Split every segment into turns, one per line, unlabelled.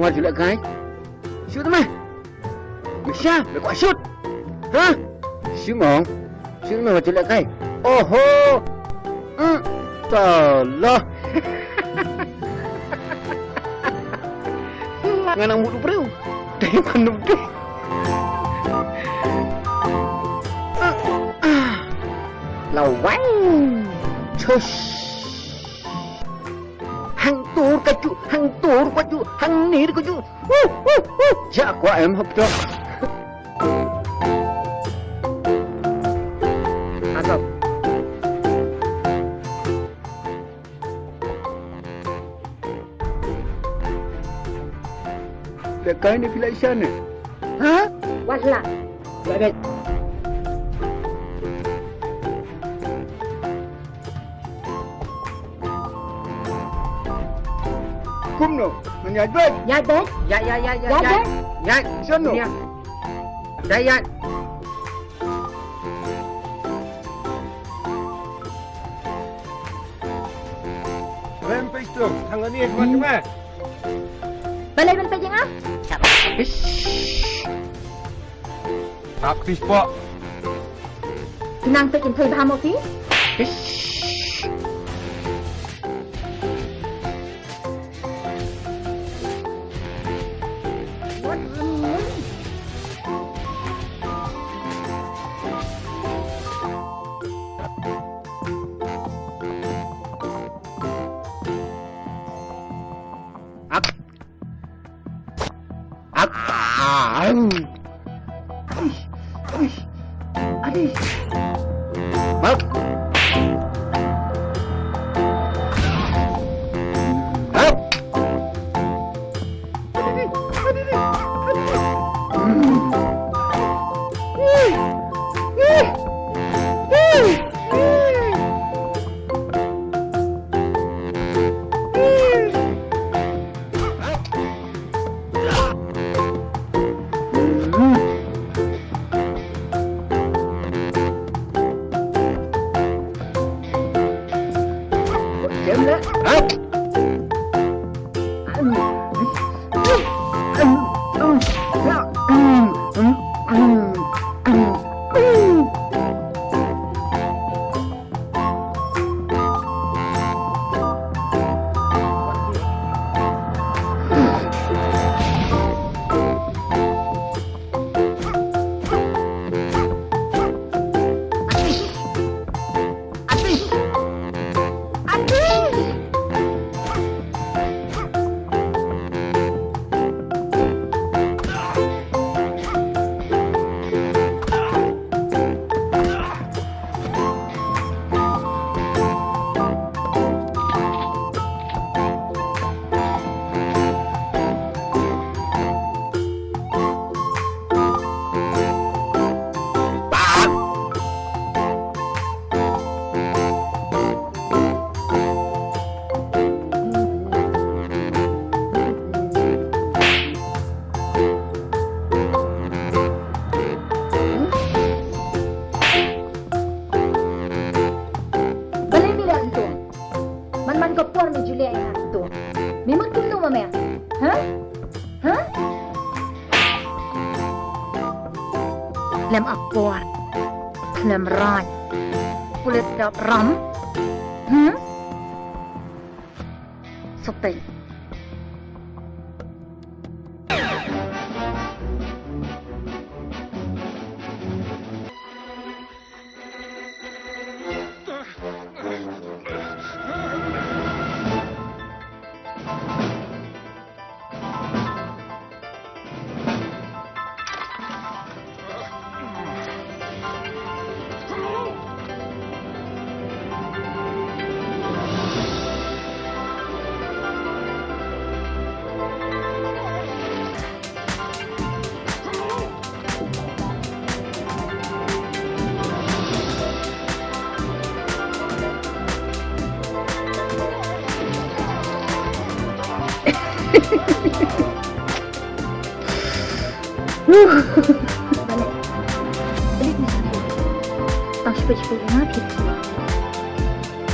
mau jelek kai? Shoot mah. Bisa, berkuat shoot. Hah? Shoot mong. Shoot mah jelek kai. Oh ho. Salah. Nganang mudu bro. Dai penuh deh. Lawang. Cus. Hang tur kaju, hang nir kaju. Jak kuat em hấp đó. Asap. Dekat ni filation ni.
Ha? Wala.
Baik. Kum no, menyajat.
Ya deh.
Ya.
Ya, sono.
Ya.
Rempes tu, tangan ni macam-macam.
Balai ban pejeng ah?
Praktis pak.
Nang pejeng thoi ba một tí.
Aduh. Bak. Bak. Chém đấy.
Memang tu nama mea? Hah? Hah? Lem apor, lem ran, kulit dap ram, Sopel. Balik. Balik ni satu. Tang cepat-cepat nak pergi.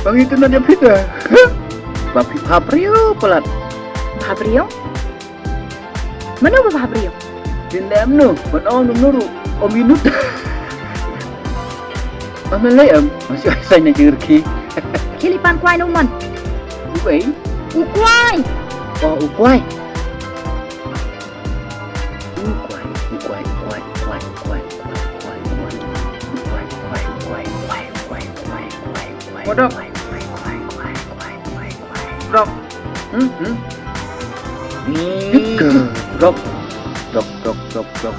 Bang itu nak pita. Papi paprio pelat.
Paprio? Mana bapa beliau?
Tinlem no, benon nuru, minut. Amalai masih saya nak jerki.
Kilipan kuai numan.
Uai,
Ukuai.
oh uai.
Pdok. Pdok.
Dok. Pdok.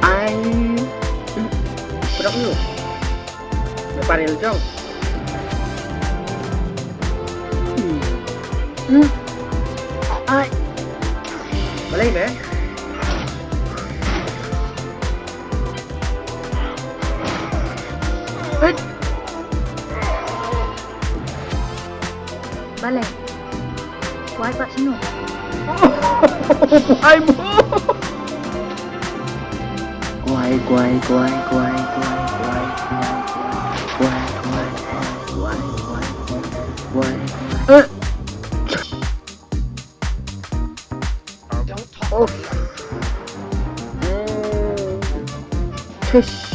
Ai.
Pdok lu. Paril jong.
Ai.
Boleh ni?
Balai. Kuai pak sino.
Ai bu. Quay. Oh. Chesh.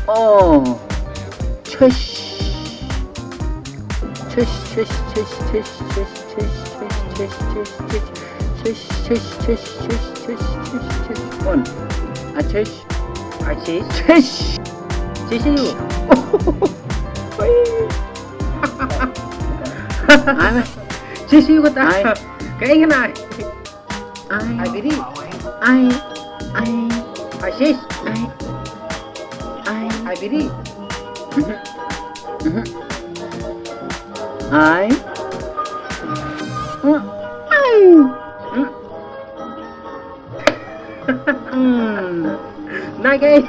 Oh. Chesh. One. Chesh.
Sisi you. Sisi you kata. Keinginan ai. Ai biri. Ai sis. Ai biri.
Ai.
Nagai.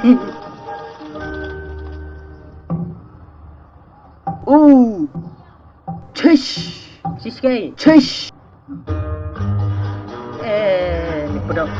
Chesh.
Sisi.
Chesh.
Ni Pdok.